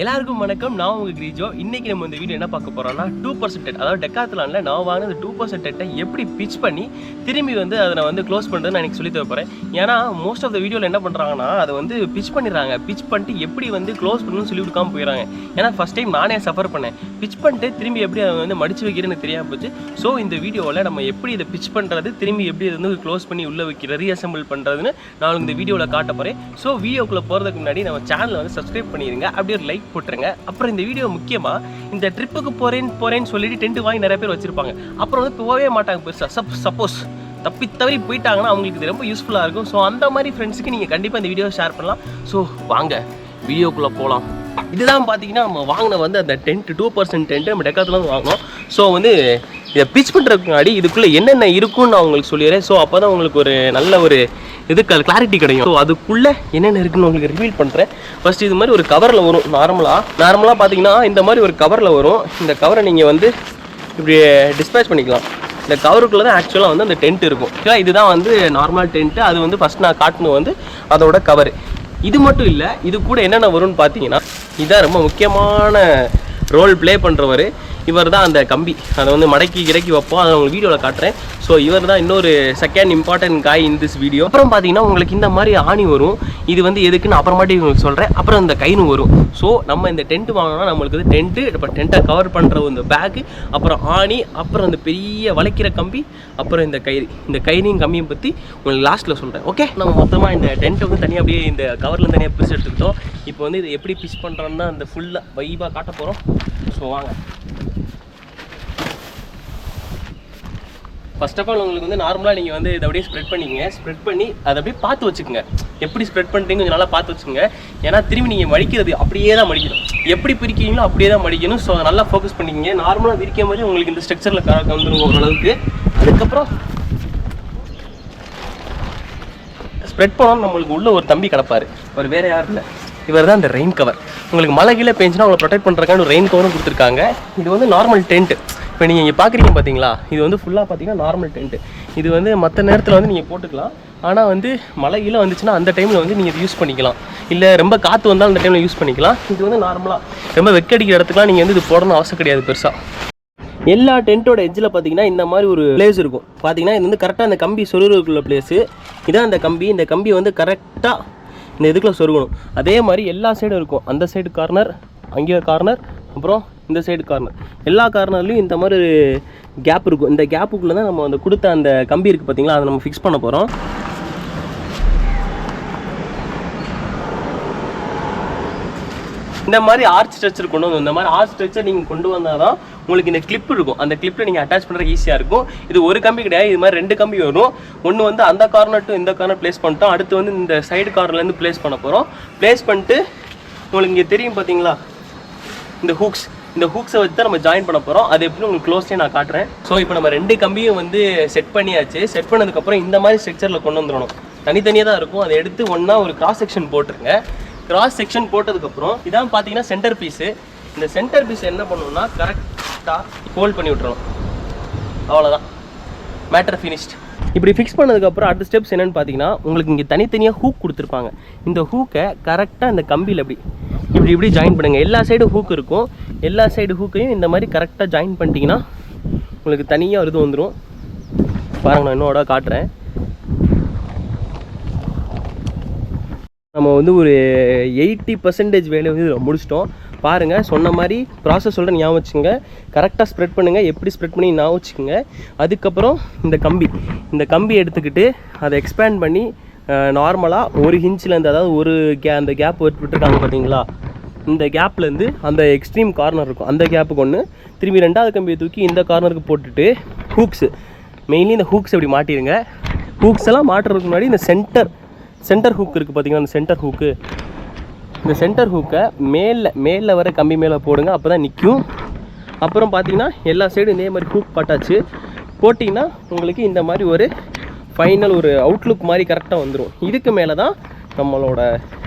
எல்லாருக்கும் வணக்கம். நான் உங்கள் கிரீஜோ. இன்றைக்கி நம்ம இந்த வீடியோ என்ன பார்க்க போகிறோம்னா 2% டெட், அதாவது டெக்காத்லானில் நான் வாங்கின 2% டெட்டை எப்படி பிச் பண்ணி திரும்பி அதை வந்து க்ளோஸ் பண்ணுறது நான் எனக்கு சொல்லி தர போகிறேன். ஏன்னா மோஸ்ட் ஆஃப் த வீடியோவில் என்ன பண்ணுறாங்கன்னா அதை வந்து பிச் பண்ணிடுறாங்க. பிச் பண்ணிட்டு எப்படி வந்து க்ளோஸ் பண்ணணும்னு சொல்லி கொடுக்காமல் போயிடறாங்க. ஏன்னா ஃபஸ்ட் டைம் நானே சஃபர் பண்ணேன். பிச் பண்ணிட்டு திரும்பி எப்படி அதை வந்து மடிச்சு வைக்கிறேன்னு எனக்கு தெரியாமல் போச்சு. ஸோ இந்த வீடியோவில் நம்ம எப்படி இதை பிச் பண்ணுறது, திரும்பி எப்படி அதை வந்து க்ளோஸ் பண்ணி உள்ளே வைக்கிற ரீஅசம்பிள் பண்ணுறதுன்னு நான் இந்த வீடியோவில் காட்ட போகிறேன். ஸோ வீடியோக்குள்ளே போகிறதுக்கு முன்னாடி நம்ம சேனலை வந்து சப்ஸ்கிரைப் பண்ணிடுங்க, அப்படியே ஒரு லைக் போட்டுருங்க. அப்புறம் இந்த வீடியோ முக்கியமாக இந்த ட்ரிப்புக்கு போகிறேன்னு சொல்லிட்டு டென்ட் வாங்கி நிறைய பேர் வச்சுருப்பாங்க. அப்புறம் வந்து போகவே மாட்டாங்க பெருசாக. சப்போஸ் தப்பி தவறி போயிட்டாங்கன்னா அவங்களுக்கு இது ரொம்ப யூஸ்ஃபுல்லாக இருக்கும். ஸோ அந்த மாதிரி ஃப்ரெண்ட்ஸுக்கு நீங்கள் கண்டிப்பாக இந்த வீடியோ ஷேர் பண்ணலாம். ஸோ வாங்க வீடியோக்குள்ளே போகலாம். இதுதான் பார்த்தீங்கன்னா நம்ம வாங்கின வந்து அந்த டென்ட் 2% டென்ட்டு நம்ம டெக்காத்லான் வாங்கினோம். ஸோ வந்து இதை பிச் பண்ணுறதுக்கு முன்னாடி இதுக்குள்ளே என்னென்ன இருக்குன்னு நான் உங்களுக்கு சொல்லிடுறேன். ஸோ அப்போ தான் உங்களுக்கு ஒரு நல்ல ஒரு இதுக்கு கிளாரிட்டி கிடைக்கும். ஸோ அதுக்குள்ளே என்னென்ன இருக்குன்னு உங்களுக்கு ரிவீல் பண்ணுறேன். ஃபஸ்ட் இது மாதிரி ஒரு கவரில் வரும். நார்மலாக பார்த்தீங்கன்னா இந்த மாதிரி ஒரு கவரில் வரும். இந்த கவரை நீங்கள் வந்து இப்படி டிஸ்பேச் பண்ணிக்கலாம். இந்த கவருக்குள்ளே தான் ஆக்சுவலாக வந்து அந்த டென்ட் இருக்கும். ஆக்சுவலாக இதுதான் வந்து நார்மல் டென்ட்டு. அது வந்து ஃபஸ்ட் நான் காட்டணும் வந்து அதோட கவர். இது மட்டும் இல்லை, இது கூட என்னென்ன வரும்னு பார்த்தீங்கன்னா இதுதான் ரொம்ப முக்கியமான ரோல் ப்ளே பண்ணுறவர். இவர் தான் அந்த கம்பி, அதை வந்து மடக்கி இறக்கி வைப்போம். அதை உங்களுக்கு வீடியோவில் காட்டுறேன். ஸோ இவர் தான் இன்னொரு செகண்ட் இம்பார்ட்டன்ட் காய் இன் திஸ் வீடியோ. அப்புறம் பார்த்தீங்கன்னா உங்களுக்கு இந்த மாதிரி ஆணி வரும். இது வந்து எதுக்குன்னு அப்புறமாட்டி உங்களுக்கு சொல்கிறேன். அப்புறம் இந்த கைனு வரும். ஸோ நம்ம இந்த டென்ட் வாங்கினா நம்மளுக்கு வந்து டென்ட்டு, இப்போ டென்ட்டை கவர் பண்ணுற இந்த பேக்கு, அப்புறம் ஆணி, அப்புறம் இந்த பெரிய வளைக்கிற கம்பி, அப்புறம் இந்த கயிறையும் கம்பியும் பற்றி உங்களுக்கு லாஸ்ட்டில் சொல்கிறேன். ஓகே, நம்ம மொத்தமாக இந்த டென்ட்டை வந்து தனியாக அப்படியே இந்த கவரில் தனியாக பிரித்து எடுத்துக்கிட்டோம். இப்போ வந்து இதை எப்படி பிச் பண்ணுறோன்னு தான் அந்த ஃபுல்லாக வைபாக காட்ட போகிறோம். ஸோ வாங்க. ஃபர்ஸ்ட் ஆஃப் ஆல் உங்களுக்கு வந்து நார்மலாக நீங்கள் வந்து இதை அப்படியே ஸ்ப்ரெட் பண்ணிக்கங்க. ஸ்ப்ரெட் பண்ணி அதை அப்படியே பார்த்து வச்சுக்கோங்க. எப்படி ஸ்ப்ரெட் பண்ணுறீங்க கொஞ்சம் நல்லா பார்த்து வச்சுக்கோங்க. ஏன்னா திரும்பி நீங்கள் மடிக்கிறது அப்படியே தான் மடிக்கணும். எப்படி பிரிக்கிறீங்களோ அப்படியே தான் மடிக்கணும். ஸோ அதை நல்லா ஃபோக்கஸ் பண்ணிக்கங்க. நார்மலாக விரிக்கும் போது உங்களுக்கு இந்த ஸ்ட்ரக்சரில் வந்துடும் ஓரளவுக்கு. அதுக்கப்புறம் ஸ்ப்ரெட் பண்ணோன்னு நம்மளுக்கு உள்ள ஒரு தம்பி கிடப்பார். அவர் வேறு யாரும் இல்லை, இவர் தான் இந்த ரெயின் கவர். உங்களுக்கு மழை கீழே பெஞ்சுன்னா அவங்களை ப்ரொடெக்ட் பண்ணுறதுக்கான ஒரு ரெயின் கவரும் கொடுத்துருக்காங்க. இது வந்து நார்மல் டென்ட்டு. இப்போ நீங்கள் இங்கே பார்க்குறீங்க பார்த்தீங்களா, இது வந்து ஃபுல்லாக பார்த்தீங்கன்னா நார்மல் டென்ட்டு. இது வந்து மற்ற நேரத்தில் வந்து நீங்கள் போட்டுக்கலாம். ஆனால் வந்து மழை கீழே வந்துச்சுன்னா அந்த டைமில் வந்து நீங்கள் யூஸ் பண்ணிக்கலாம். இல்லை ரொம்ப காற்று வந்தாலும் அந்த டைமில் யூஸ் பண்ணிக்கலாம். இது வந்து நார்மலாக ரொம்ப வெக்கடிக்கிற இடத்துக்குலாம் நீங்கள் வந்து இது போடணும் அவசியம் கிடையாது பெருசாக. எல்லா டென்ட்டோட எட்ஜில் பார்த்தீங்கன்னா இந்த மாதிரி ஒரு பிளேஸ் இருக்கும். பார்த்தீங்கன்னா இது வந்து கரெக்டாக அந்த கம்பி சொருகுள்ள பிளேஸு. இதான் அந்த கம்பி. இந்த கம்பி வந்து கரெக்டாக இந்த இதுக்குள்ளே சொருகணும். அதே மாதிரி எல்லா சைடும் இருக்கும். அந்த சைடு கார்னர், அங்கேயே கார்னர், அப்புறம் இந்த சைடு கார்னர், எல்லா கார்னர்லையும் இந்த மாதிரி ஒரு கேப் இருக்கும். இந்த கேப்புக்குள்ளே தான் நம்ம அந்த கொடுத்த அந்த கம்பி இருக்குது பார்த்தீங்களா, அதை நம்ம ஃபிக்ஸ் பண்ண போகிறோம். இந்த மாதிரி ஆர்ச் ஸ்ட்ரக்சர் கொண்டு வந்து, இந்த மாதிரி ஆர்ச் ஸ்ட்ரக்சர் நீங்கள் கொண்டு வந்தால் தான் உங்களுக்கு இந்த கிளிப் இருக்கும். அந்த கிளிப்பில் நீங்கள் அட்டாச் பண்ணுறது ஈஸியாக இருக்கும். இது ஒரு கம்பி கிடையாது, இது மாதிரி 2 கம்பி வரும். ஒன்று வந்து அந்த கார்னர் டு இந்த கார்னர் ப்ளேஸ் பண்ணிட்டோம். அடுத்து வந்து இந்த சைடு கார்னர்லேருந்து ப்ளேஸ் பண்ண போகிறோம். ப்ளேஸ் பண்ணிட்டு உங்களுக்கு இங்கே தெரியும் பார்த்தீங்களா இந்த ஹூக்ஸை வச்சு தான் நம்ம ஜாயின் பண்ண போகிறோம். அது எப்படி உங்களுக்கு க்ளோஸ்லேயே நான் காட்டுறேன். ஸோ இப்போ நம்ம 2 கம்பியும் வந்து செட் பண்ணியாச்சு. செட் பண்ணதுக்கப்புறம் இந்த மாதிரி ஸ்ட்ரக்சரில் கொண்டு வந்துடணும். தனித்தனியாக தான் இருக்கும். அதை எடுத்து ஒன்றா ஒரு கிராஸ் செக்ஷன் போட்டுருங்க. கிராஸ் செக்ஷன் போட்டதுக்கப்புறம் இதான் பார்த்தீங்கன்னா சென்டர் பீஸு. இந்த சென்டர் பீஸ் என்ன பண்ணணும்னா கரெக்டாக ஹோல்ட் பண்ணி விட்டுறணும். அவ்வளோதான், மேட்டர் ஃபினிஷ்ட். இப்படி ஃபிக்ஸ் பண்ணதுக்கப்புறம் அடுத்த ஸ்டெப்ஸ் என்னென்னு பார்த்தீங்கன்னா உங்களுக்கு இங்கே தனித்தனியாக ஹூக் கொடுத்துருப்பாங்க. இந்த ஹூக்கை கரெக்டாக இந்த கம்பியில் இப்படி ஜாயின் பண்ணுங்கள். எல்லா சைடு ஹூக் இருக்கும். எல்லா சைடு ஹூக்கையும் இந்த மாதிரி கரெக்டாக ஜாயின் பண்ணிட்டீங்கன்னா உங்களுக்கு தனியாக ஒரு இது வந்துடும். பாருங்கள், நான் இன்னோட காட்டுறேன். நம்ம வந்து ஒரு 80% வேலையை வந்து முடிச்சிட்டோம். பாருங்கள், சொன்ன மாதிரி ப்ராசஸ் சொல்கிறேன், ஞாபகம் வச்சுங்க. கரெக்டாக ஸ்ப்ரெட் பண்ணுங்கள். எப்படி ஸ்ப்ரெட் பண்ணி ஞாபகம் வச்சுக்கோங்க. அதுக்கப்புறம் இந்த கம்பி எடுத்துக்கிட்டு அதை எக்ஸ்பேண்ட் பண்ணி நார்மலாக 1 இன்ச்லேருந்து, அதாவது அந்த கேப் விட்டுருக்காங்க பார்த்தீங்களா, இந்த கேப்லேருந்து அந்த எக்ஸ்ட்ரீம் கார்னர் இருக்கும், அந்த கேப்புக்கு ஒன்று, திரும்பி 2வது கம்பியை தூக்கி இந்த கார்னருக்கு போட்டுட்டு மெயின்லி இந்த ஹூக்ஸ் இப்படி மாட்டிடுங்க. ஹூக்ஸ் எல்லாம் மாட்டுறதுக்கு முன்னாடி இந்த சென்டர் ஹூக் இருக்குது பார்த்தீங்கன்னா, அந்த இந்த சென்டர் ஹூக்கை மேலே வர கம்பி மேலே போடுங்க. அப்போ தான் நிற்கும். அப்புறம் பார்த்தீங்கன்னா எல்லா சைடும் இதே மாதிரி ஹூக் பட்டாச்சு. போட்டிங்கன்னா உங்களுக்கு இந்த மாதிரி ஒரு ஃபைனல் ஒரு அவுட்லுக் மாதிரி கரெக்டாக வந்துடும். இதுக்கு மேலே தான் நம்மளோட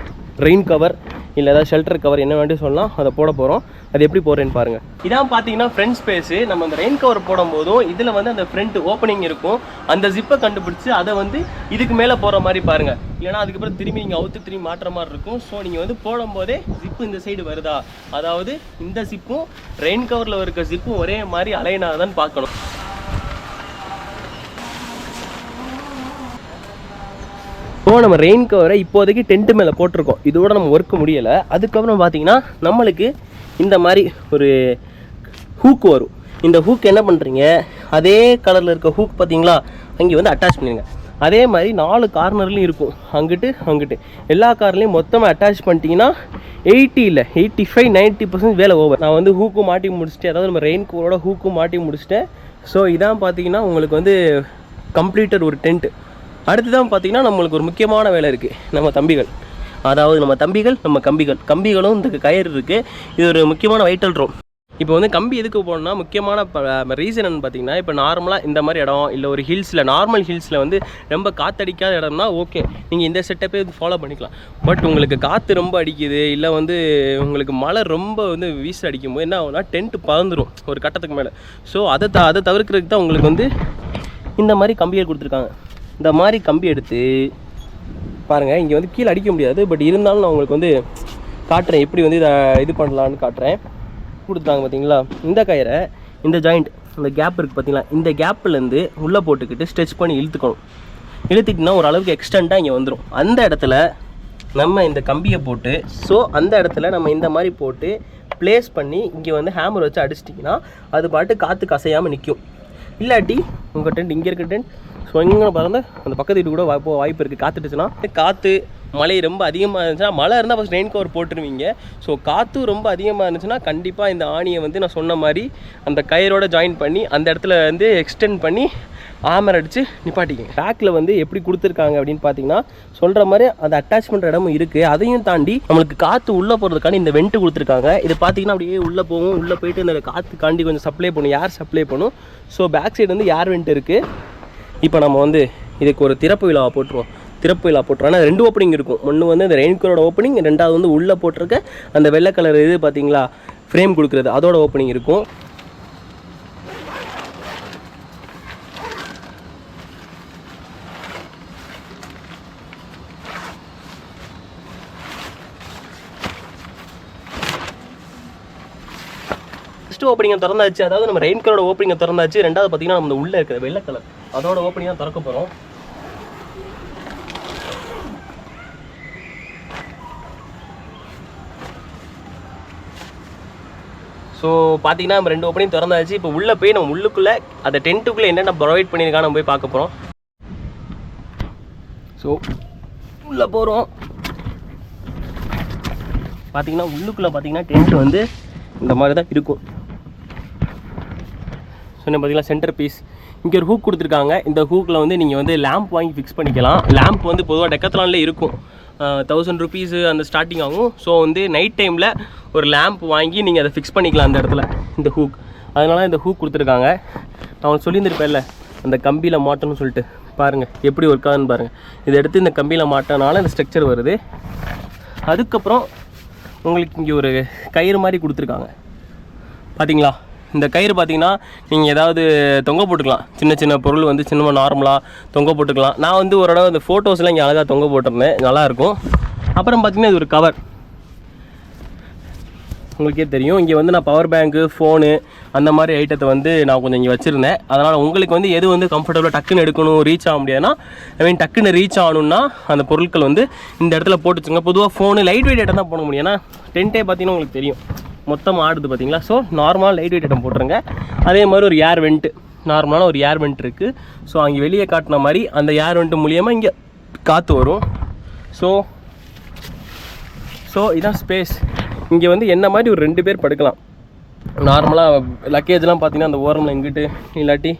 ரெயின் கவர் இல்லை ஏதாவது ஷெல்டர் கவர் என்ன வேண்டிய சொல்லலாம் அதை போட போகிறோம். அது எப்படி போடுறேன்னு பாருங்கள். இதான் பார்த்தீங்கன்னா ஃப்ரண்ட் ஸ்பேஸு. நம்ம அந்த ரெயின் கவர் போடும்போதும் இதில் வந்து அந்த ஃப்ரண்ட் ஓப்பனிங் இருக்கும். அந்த ஜிப்பை கண்டுபிடிச்சி அதை வந்து இதுக்கு மேலே போகிற மாதிரி பாருங்கள். இல்லைனா அதுக்கப்புறம் திரும்பி நீங்கள் அவுத்து திரும்பி மாட்டுற மாதிரி இருக்கும். ஸோ நீங்கள் வந்து போடும்போதே ஜிப்பு இந்த சைடு வருதா, அதாவது இந்த ஜிப்பும் ரெயின் கவரில் இருக்க ஜிப்பும் ஒரே மாதிரி அலைனாதான் பார்க்கணும். ஸோ நம்ம ரெயின் கவரை இப்போதைக்கு டென்ட்டு மேலே போட்டிருக்கோம். இதோட நம்ம ஒர்க் முடியலை. அதுக்கப்புறம் பார்த்தீங்கன்னா நம்மளுக்கு இந்த மாதிரி ஒரு ஹூக் வரும். இந்த ஹூக் என்ன பண்ணுறீங்க, அதே கலரில் இருக்க ஹூக் பார்த்தீங்களா, அங்கே வந்து அட்டாச் பண்ணிடுங்க. அதே மாதிரி 4 கார்னர்லையும் இருக்கும், அங்கிட்டு அங்கிட்டு எல்லா கார்லையும் மொத்தமாக அட்டாச் பண்ணிட்டீங்கன்னா 80 இல்லை 85-90% வேலை ஓவர். நான் வந்து ஹூக்கும் மாட்டி முடிச்சுட்டேன், அதாவது நம்ம ரெயின் கவரோட ஹூக்கும் மாட்டி முடிச்சுட்டேன். ஸோ இதான் பார்த்தீங்கன்னா உங்களுக்கு வந்து கம்ப்ளீட்டட் ஒரு டென்ட்டு. அடுத்துதான் பார்த்தீங்கன்னா நம்மளுக்கு ஒரு முக்கியமான வேலை இருக்குது. நம்ம தம்பிகள், அதாவது நம்ம தம்பிகள், நம்ம கம்பிகளும் இந்த கயிறு இருக்குது. இது ஒரு முக்கியமான வைட்டல் ரோல். இப்போ வந்து கம்பி எதுக்கு போகணும்னா, முக்கியமான ரீசன் என்னன்னு பார்த்தீங்கன்னா, இப்போ நார்மலாக இந்த மாதிரி இடம் இல்லை ஒரு ஹில்ஸில், நார்மல் ஹில்ஸில் வந்து ரொம்ப காற்றடிக்காத இடம்னா ஓகே, நீங்கள் இந்த செட்டப்பே ஃபாலோ பண்ணிக்கலாம். பட் உங்களுக்கு காற்று ரொம்ப அடிக்குது, இல்லை வந்து உங்களுக்கு மழை ரொம்ப வந்து வீச அடிக்கும்போது என்ன ஆகும்னா டென்ட்டு பறந்துடும் ஒரு கட்டத்துக்கு மேலே. ஸோ அதை தவிர்க்கிறதுக்கு தான் உங்களுக்கு வந்து இந்த மாதிரி கம்பிகள் கொடுத்துருக்காங்க. இந்த மாதிரி கம்பி எடுத்து பாருங்கள், இங்கே வந்து கீழே அடிக்க முடியாது, பட் இருந்தாலும் நான் உங்களுக்கு வந்து காட்டுறேன் எப்படி வந்து இதை இது பண்ணலான்னு காட்டுறேன். கொடுத்தாங்க பார்த்தீங்களா, இந்த கயிறை இந்த ஜாயிண்ட் இந்த கேப் இருக்குது பார்த்தீங்களா, இந்த கேப்லேருந்து உள்ளே போட்டுக்கிட்டு ஸ்ட்ரெச் பண்ணி இழுத்துக்கணும். இழுத்துக்கிட்டுனா ஒரு அளவுக்கு எக்ஸ்டெண்டாக இங்கே வந்துடும். அந்த இடத்துல நம்ம இந்த கம்பியை போட்டு, ஸோ அந்த இடத்துல நம்ம இந்த மாதிரி போட்டு ப்ளேஸ் பண்ணி இங்கே வந்து ஹேமர் வச்சு அடிச்சிட்டிங்கன்னா அது பாட்டு காற்று கசையாமல் நிற்கும். இல்லாட்டி உங்கள் டென்ட் இங்கே இருக்க டென்ட் ஸோ எங்கே பறந்து அந்த பக்கத்து வீட்டு கூட வாய்ப்பு இருக்குது. காற்றுட்டுச்சுன்னா, காற்று மழை ரொம்ப அதிகமாக இருந்துச்சுன்னா, மழை இருந்தால் ஃபஸ்ட் ரெயின் கவர் போட்டுருவீங்க. ஸோ காற்று ரொம்ப அதிகமாக இருந்துச்சுன்னா கண்டிப்பாக இந்த ஆணியை வந்து நான் சொன்ன மாதிரி அந்த கயிறோட ஜாயின் பண்ணி அந்த இடத்துல வந்து எக்ஸ்டெண்ட் பண்ணி ஆமர் அடித்து நிப்பாட்டிக்கங்க. பேக்கில் வந்து எப்படி கொடுத்துருக்காங்க அப்படின்னு பார்த்தீங்கன்னா, சொல்கிற மாதிரி அந்த அட்டாச் பண்ணுற இடமும் இருக்குது. அதையும் தாண்டி நம்மளுக்கு காற்று உள்ளே போகிறதுக்கான இந்த வெண்ட்டு கொடுத்துருக்காங்க. இது பார்த்தீங்கன்னா அப்படியே உள்ளே போகும், உள்ளே போயிட்டு இந்த காற்றுக்காண்டி கொஞ்சம் சப்ளை பண்ணும், ஏர் சப்ளை பண்ணும். ஸோ பேக் சைடு வந்து ஏர் வெண்ட் இருக்குது. இப்போ நம்ம வந்து இதுக்கு ஒரு திறப்பு விழா போட்டுருவோம். ஆனால் 2 ஓப்பனிங் இருக்கும். ஒன்று வந்து இந்த ரெயின் கவரோட ஓப்பனிங், ரெண்டாவது வந்து உள்ளே போட்டிருக்க அந்த வெள்ளை கலர் இது பார்த்தீங்களா ஃப்ரேம் கொடுக்குறது, அதோட ஓப்பனிங் இருக்கும். ஃபஸ்ட்டு ஓப்பனிங்கை திறந்தாச்சு, அதாவது நம்ம ரெயின் கலரோட ஓப்பனிங்கை திறந்தாச்சு. ரெண்டாவது பார்த்தீங்கன்னா நம்ம உள்ளே இருக்கிற வெள்ளை கலர் அதோட ஓப்பனிங் தான் திறக்க போகிறோம். ஸோ பார்த்தீங்கன்னா நம்ம 2 ஓப்பனிங் திறந்தாச்சு. இப்போ உள்ளே போய் நம்ம உள்ளுக்குள்ளே அந்த டென்ட்டுக்குள்ளே என்னென்ன ப்ரொவைட் பண்ணியிருக்கான்னு நம்ம போய் பார்க்க போகிறோம். ஸோ உள்ளே போகிறோம். பார்த்தீங்கன்னா உள்ளுக்குள்ளே பார்த்தீங்கன்னா டென்ட் வந்து இந்த மாதிரி தான் இருக்கும். சொன்ன பார்த்தீங்கன்னா சென்டர் பீஸ் இங்கே ஒரு ஹூக் கொடுத்துருக்காங்க. இந்த ஹூக்கில் வந்து நீங்கள் வந்து லேம்ப் வாங்கி ஃபிக்ஸ் பண்ணிக்கலாம். லேம்ப் வந்து பொதுவாக டெக்கத்லான்லேயே இருக்கும், 1000 rupees அந்த ஸ்டார்டிங் ஆகும். ஸோ வந்து நைட் டைமில் ஒரு லேம்ப் வாங்கி நீங்கள் அதை ஃபிக்ஸ் பண்ணிக்கலாம் அந்த இடத்துல, இந்த ஹூக். அதனால இந்த ஹூக் கொடுத்துருக்காங்க. நான் சொல்லியிருந்திருப்பேன்ல அந்த கம்பியில் மாட்டணும்னு சொல்லிட்டு, பாருங்கள் எப்படி ஒர்க் ஆகுதுன்னு பாருங்கள். இதை எடுத்து இந்த கம்பியில் மாட்டினால இந்த ஸ்ட்ரக்சர் வருது. அதுக்கப்புறம் உங்களுக்கு இங்கே ஒரு கயிறு மாதிரி கொடுத்துருக்காங்க பார்த்தீங்களா. இந்த கயிறு பார்த்தீங்கன்னா நீங்கள் ஏதாவது தொங்க போட்டுக்கலாம், சின்ன சின்ன பொருள் வந்து சின்ன நார்மலாக தொங்க போட்டுக்கலாம். நான் வந்து ஒரு இடம் இந்த ஃபோட்டோஸ்லாம் இங்கே அழகாக தொங்க போட்டிருந்தேன், நல்லாயிருக்கும். அப்புறம் பார்த்தீங்கன்னா இது ஒரு கவர், உங்களுக்கே தெரியும். இங்கே வந்து நான் பவர் பேங்க்கு, ஃபோனு அந்த மாதிரி ஐட்டத்தை வந்து நான் கொஞ்சம் இங்கே வச்சுருந்தேன். அதனால் உங்களுக்கு வந்து எது வந்து கம்ஃபர்டபுளாக டக்குன்னு எடுக்கணும், ரீச் ஆக முடியாதுன்னா, டக்குன்னு ரீச் ஆகணுன்னா அந்த பொருட்கள் வந்து இந்த இடத்துல போட்டு வச்சுங்க. பொதுவாக ஃபோனு லைட் வெயிட் ஐட்டம் தான் போட முடியும், ஏன்னா டென்ட்டே பார்த்தீங்கன்னா உங்களுக்கு தெரியும் மொத்தமாக ஆடுது பார்த்தீங்களா. ஸோ நார்மலாக லைட் வெயிட் ஐட்டம் போட்டுருங்க. அதே மாதிரி ஒரு ஏர் வெண்ட்டு, நார்மலான ஒரு ஏர் வெண்ட் இருக்குது. ஸோ அங்கே வெளியே காட்டின மாதிரி அந்த ஏர் வெண்ட்டு மூலியமாக இங்கே காற்று வரும். ஸோ இதான் ஸ்பேஸ். இங்கே வந்து என்ன மாதிரி ஒரு 2 பேர் படுக்கலாம். நார்மலாக லக்கேஜெலாம் பார்த்தீங்கன்னா அந்த ஓரமில் இங்கிட்டு இல்லாட்டி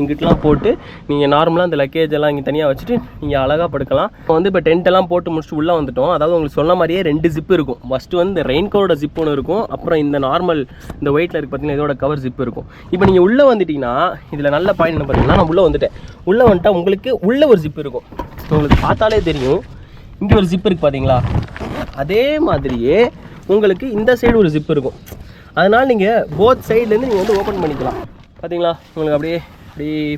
இங்கிட்டலாம் போட்டு நீங்கள் நார்மலாக அந்த லக்கேஜெல்லாம் இங்கே தனியாக வச்சுட்டு நீங்கள் அழகாக படுக்கலாம். இப்போ வந்து இப்போ டென்ட்டெல்லாம் போட்டு முடிச்சுட்டு உள்ளே வந்துட்டோம். அதாவது உங்களுக்கு சொன்ன மாதிரியே 2 ஜிப்பு இருக்கும். ஃபஸ்ட்டு வந்து இந்த ரெயின் கவரோட ஜிப் ஒன்று இருக்கும், அப்புறம் இந்த நார்மல் இந்த வெயிட்டில் இருக்குது பார்த்தீங்கன்னா இதோட கவர் ஜிப் இருக்கும். இப்போ நீங்கள் உள்ளே வந்துட்டிங்கன்னா இதில் நல்ல பாயிண்ட் என்ன பார்த்தீங்கன்னா, நான் உள்ளே வந்துட்டேன். உள்ளே வந்துட்டால் உங்களுக்கு உள்ளே ஒரு ஜிப் இருக்கும். உங்களுக்கு பார்த்தாலே தெரியும், இங்கே ஒரு ஜிப் இருக்குது பார்த்தீங்களா, அதே மாதிரியே உங்களுக்கு இந்த சைடு ஒரு ஜிப் இருக்கும். அதனால் நீங்கள் போத் சைட்லேருந்து நீங்கள் வந்து ஓப்பன் பண்ணிக்கலாம். பார்த்தீங்களா, உங்களுக்கு அப்படியே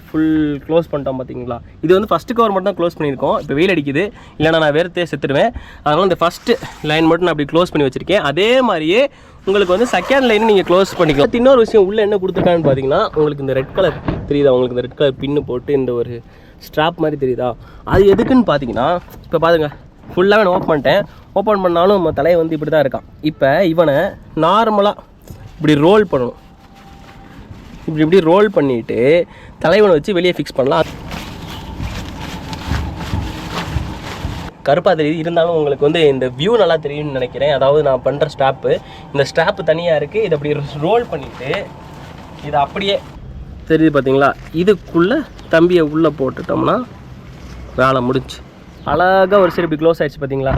ஃபுல் க்ளோஸ் பண்ணிட்டோம் பார்த்தீங்களா. இது வந்து ஃபஸ்ட்டு கவர் மட்டும் தான் க்ளோஸ் பண்ணியிருக்கோம். இப்போ வெயில் அடிக்குது, இல்லைனா நான் வேர்த்தே செத்துடுவேன். அதனால் இந்த ஃபஸ்ட்டு லைன் மட்டும் நான் அப்படி க்ளோஸ் பண்ணி வச்சுருக்கேன். அதே மாதிரியே உங்களுக்கு வந்து செகண்ட் லைன் நீங்கள் க்ளோஸ் பண்ணிக்கலாம். இன்னொரு விஷயம் உள்ளே என்ன கொடுத்துருக்கான்னு பார்த்தீங்கன்னா, உங்களுக்கு இந்த ரெட் கலர் தெரியுதா, உங்களுக்கு இந்த ரெட் கலர் பின்னு போட்டு இந்த ஒரு ஸ்ட்ராப் மாதிரி தெரியுதா, அது எதுக்குன்னு பார்த்தீங்கன்னா, இப்போ பாருங்க ஃபுல்லாகவே நான் ஓப்பன் பண்ணிட்டேன். ஓப்பன் பண்ணாலும் நம்ம தலையை வந்து இப்படி தான் இருக்கான். இப்போ இவனை நார்மலாக இப்படி ரோல் பண்ணணும். இப்படி ரோல் பண்ணிவிட்டு தலைவனை வச்சு வெளியே ஃபிக்ஸ் பண்ணலாம். கருப்பாக தெரியுது, இருந்தாலும் உங்களுக்கு வந்து இந்த வியூ நல்லா தெரியும்னு நினைக்கிறேன். அதாவது நான் பண்ணுற ஸ்டாப்பு, இந்த ஸ்டாப்பு தனியாக இருக்குது. இதை அப்படி ரோல் பண்ணிவிட்டு இதை அப்படியே தெரியுது பார்த்தீங்களா, இதுக்குள்ளே தம்பியை உள்ளே போட்டுட்டோம்னா வேலை முடிஞ்சு. அழகாக ஒரு சைடு இப்படி க்ளோஸ் ஆகிடுச்சு பார்த்தீங்களா.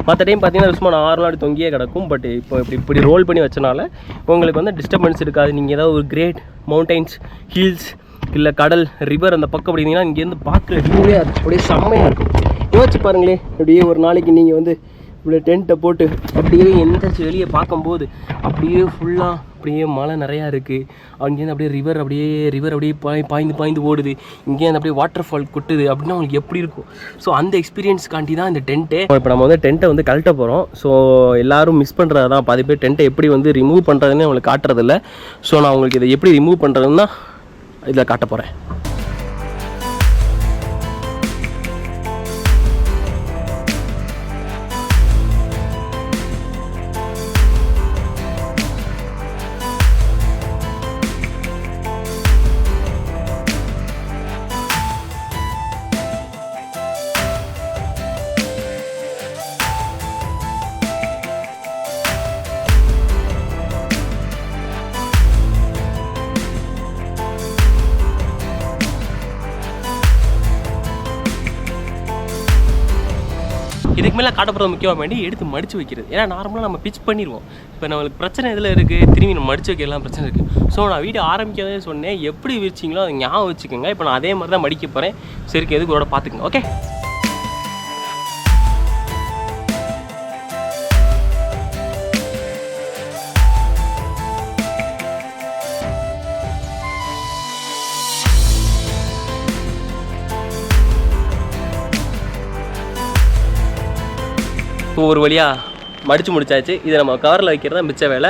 மற்ற டைம் பார்த்தீங்கன்னா சும்மா நார்மலாக தொங்கியே கிடக்கும். பட் இப்போ இப்படி ரோல் பண்ணி வச்சனால உங்களுக்கு வந்து டிஸ்டர்பன்ஸ் இருக்காது. நீங்கள் ஏதாவது ஒரு கிரேட் மவுண்டைன்ஸ், ஹில்ஸ், இல்லை கடல், ரிவர் அந்த பக்கம் அப்படிங்கன்னா இங்கேருந்து பார்க்குற வியூவே அப்படியே செம்மையாக இருக்கும். யோசிச்சு பாருங்களேன், அப்படியே ஒரு நாளைக்கு நீங்கள் வந்து இப்படி டென்ட்டை போட்டு அப்படியே எந்திரிச்சு வெளியே பார்க்கும்போது அப்படியே ஃபுல்லாக அப்படியே மழை நிறையா இருக்குது. அங்கேருந்து அப்படியே ரிவர் அப்படியே பாய்ந்து ஓடுது. இங்கேருந்து அப்படியே வாட்டர் ஃபால் கொட்டுது அப்படின்னா உங்களுக்கு எப்படி இருக்கும். ஸோ அந்த எக்ஸ்பீரியன்ஸ்காண்டி தான் இந்த டென்ட்டு. இப்போ நம்ம வந்து டென்ட்டை வந்து கழட்ட போகிறோம். ஸோ எல்லோரும் மிஸ் பண்ணுறது தான். பாதி பேர் டென்ட்டை எப்படி வந்து ரிமூவ் பண்ணுறதுன்னு உங்களுக்கு காட்டுறதில்ல. ஸோ நான் உங்களுக்கு இதை எப்படி ரிமூவ் பண்ணுறதுன்னு தான் இதில் காட்ட போகிறேன். இதுக்கு மேலே காட்டப்படுறது முக்கியமாக வேண்டி எடுத்து மடித்து வைக்கிறது. ஏன்னா நார்மலாக நம்ம பிச் பண்ணிடுவோம். இப்போ நம்மளுக்கு பிரச்சனை இதில் இருக்குது, திரும்பி நம்ம மடித்து வைக்கலாம் பிரச்சனை இருக்குது. ஸோ நான் வீடியோ ஆரம்பிக்கவே சொன்னேன், எப்படி விரிச்சிங்களோ அதை ஞாபகம் வச்சுக்கோங்க. இப்போ நான் அதே மாதிரி தான் மடிக்க போகிறேன். சரி, எதுக்கு கூட பார்த்துக்கங்க. ஓகே, ஒரு வழியாக மடித்து முடிச்சாச்சு. இதை நம்ம கவரில் வைக்கிறது தான் மிச்ச வேலை.